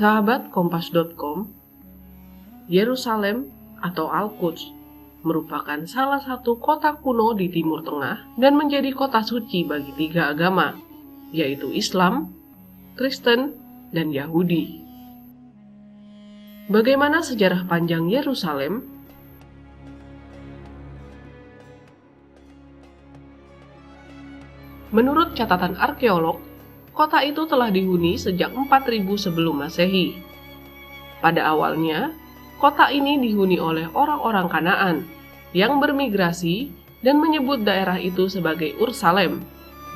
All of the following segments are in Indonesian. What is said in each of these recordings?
Sahabat Kompas.com, Yerusalem atau Al-Quds merupakan salah satu kota kuno di Timur Tengah dan menjadi kota suci bagi tiga agama, yaitu Islam, Kristen, dan Yahudi. Bagaimana sejarah panjang Yerusalem? Menurut catatan arkeolog, kota itu telah dihuni sejak 4000 sebelum Masehi. Pada awalnya, kota ini dihuni oleh orang-orang Kanaan yang bermigrasi dan menyebut daerah itu sebagai Ursalem,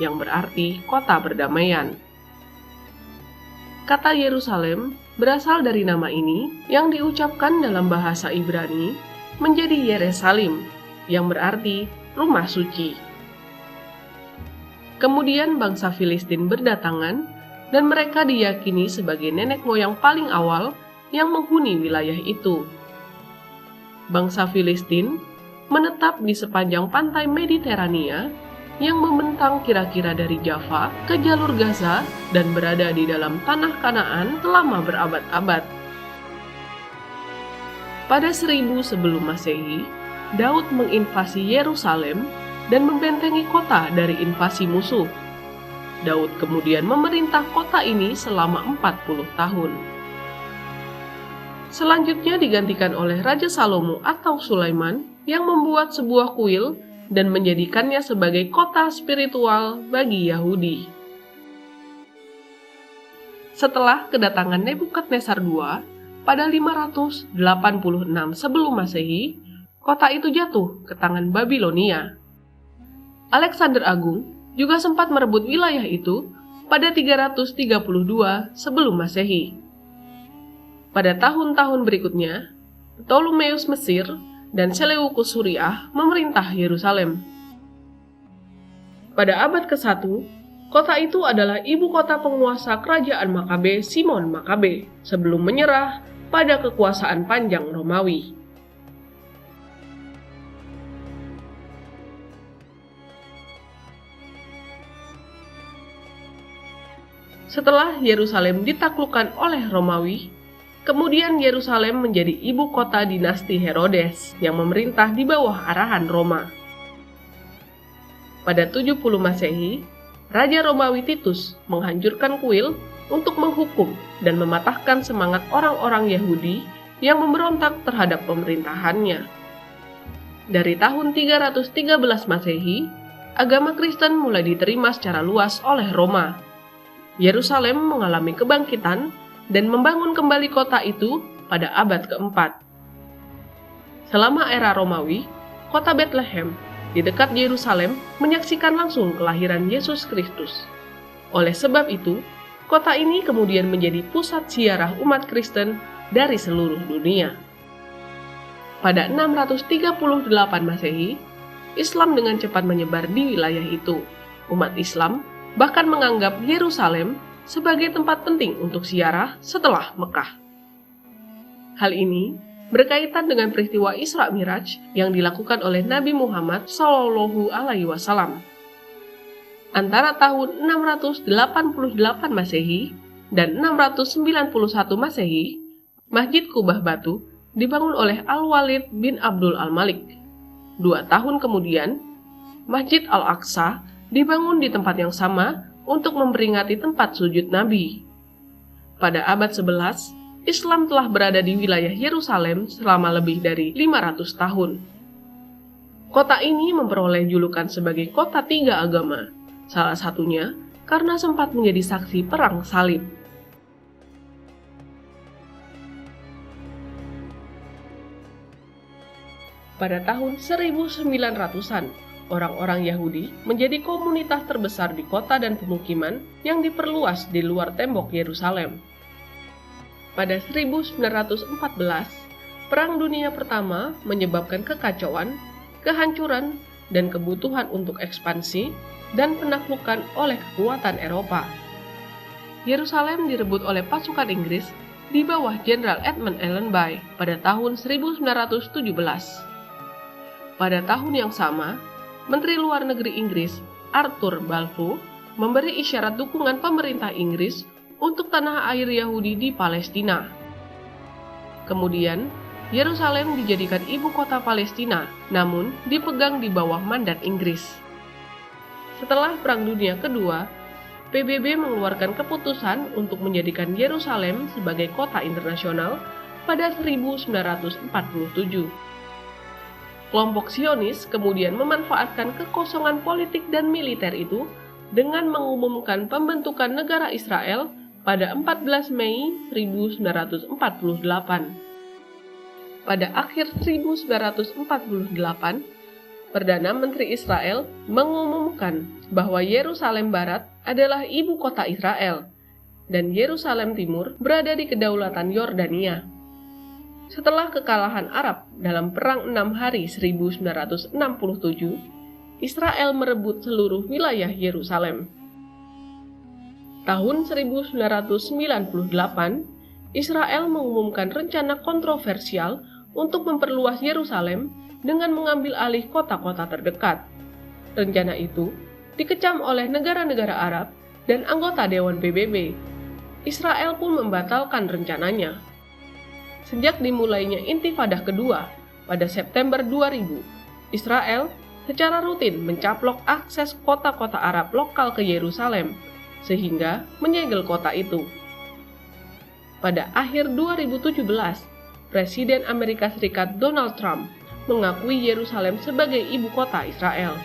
yang berarti kota perdamaian. Kata Yerusalem berasal dari nama ini yang diucapkan dalam bahasa Ibrani menjadi Yeresalim, yang berarti rumah suci. Kemudian bangsa Filistin berdatangan dan mereka diyakini sebagai nenek moyang paling awal yang menghuni wilayah itu. Bangsa Filistin menetap di sepanjang pantai Mediterania yang membentang kira-kira dari Java ke jalur Gaza dan berada di dalam tanah Kanaan selama berabad-abad. Pada 1000 sebelum Masehi, Daud menginvasi Yerusalem dan membentengi kota dari invasi musuh. Daud kemudian memerintah kota ini selama 40 tahun. Selanjutnya digantikan oleh Raja Salomo atau Sulaiman yang membuat sebuah kuil dan menjadikannya sebagai kota spiritual bagi Yahudi. Setelah kedatangan Nebukadnezar II pada 586 sebelum Masehi, kota itu jatuh ke tangan Babilonia. Alexander Agung juga sempat merebut wilayah itu pada 332 sebelum Masehi. Pada tahun-tahun berikutnya, Ptolemeus Mesir dan Seleukus Suriah memerintah Yerusalem. Pada abad ke-1, kota itu adalah ibu kota penguasa kerajaan Makabe Simon Makabe sebelum menyerah pada kekuasaan panjang Romawi. Setelah Yerusalem ditaklukkan oleh Romawi, kemudian Yerusalem menjadi ibu kota dinasti Herodes yang memerintah di bawah arahan Roma. Pada 70 Masehi, Raja Romawi Titus menghancurkan kuil untuk menghukum dan mematahkan semangat orang-orang Yahudi yang memberontak terhadap pemerintahannya. Dari tahun 313 Masehi, agama Kristen mulai diterima secara luas oleh Roma. Yerusalem mengalami kebangkitan dan membangun kembali kota itu pada abad keempat. Selama era Romawi, kota Bethlehem di dekat Yerusalem menyaksikan langsung kelahiran Yesus Kristus. Oleh sebab itu, kota ini kemudian menjadi pusat ziarah umat Kristen dari seluruh dunia. Pada 638 Masehi, Islam dengan cepat menyebar di wilayah itu. Umat Islam bahkan menganggap Yerusalem sebagai tempat penting untuk ziarah setelah Mekah. Hal ini berkaitan dengan peristiwa Isra Miraj yang dilakukan oleh Nabi Muhammad SAW. Antara tahun 688 Masehi dan 691 Masehi, Masjid Kubah Batu dibangun oleh Al-Walid bin Abdul Al-Malik. 2 tahun kemudian, Masjid Al-Aqsa dibangun di tempat yang sama untuk memperingati tempat sujud Nabi. Pada abad 11, Islam telah berada di wilayah Yerusalem selama lebih dari 500 tahun. Kota ini memperoleh julukan sebagai kota tiga agama, salah satunya karena sempat menjadi saksi perang salib. Pada tahun 1900-an, orang-orang Yahudi menjadi komunitas terbesar di kota dan pemukiman yang diperluas di luar tembok Yerusalem. Pada 1914, Perang Dunia Pertama menyebabkan kekacauan, kehancuran, dan kebutuhan untuk ekspansi dan penaklukan oleh kekuatan Eropa. Yerusalem direbut oleh pasukan Inggris di bawah Jenderal Edmund Allenby pada tahun 1917. Pada tahun yang sama, Menteri Luar Negeri Inggris Arthur Balfour memberi isyarat dukungan pemerintah Inggris untuk tanah air Yahudi di Palestina. Kemudian, Yerusalem dijadikan ibu kota Palestina, namun dipegang di bawah mandat Inggris. Setelah Perang Dunia Kedua, PBB mengeluarkan keputusan untuk menjadikan Yerusalem sebagai kota internasional pada 1947. Kelompok Zionis kemudian memanfaatkan kekosongan politik dan militer itu dengan mengumumkan pembentukan negara Israel pada 14 Mei 1948. Pada akhir 1948, Perdana Menteri Israel mengumumkan bahwa Yerusalem Barat adalah ibu kota Israel dan Yerusalem Timur berada di kedaulatan Yordania. Setelah kekalahan Arab dalam Perang 6 Hari 1967, Israel merebut seluruh wilayah Yerusalem. Tahun 1998, Israel mengumumkan rencana kontroversial untuk memperluas Yerusalem dengan mengambil alih kota-kota terdekat. Rencana itu dikecam oleh negara-negara Arab dan anggota Dewan PBB. Israel pun membatalkan rencananya. Sejak dimulainya Intifadah kedua pada September 2000, Israel secara rutin mencaplok akses kota-kota Arab lokal ke Yerusalem, sehingga menyegel kota itu. Pada akhir 2017, Presiden Amerika Serikat Donald Trump mengakui Yerusalem sebagai ibu kota Israel.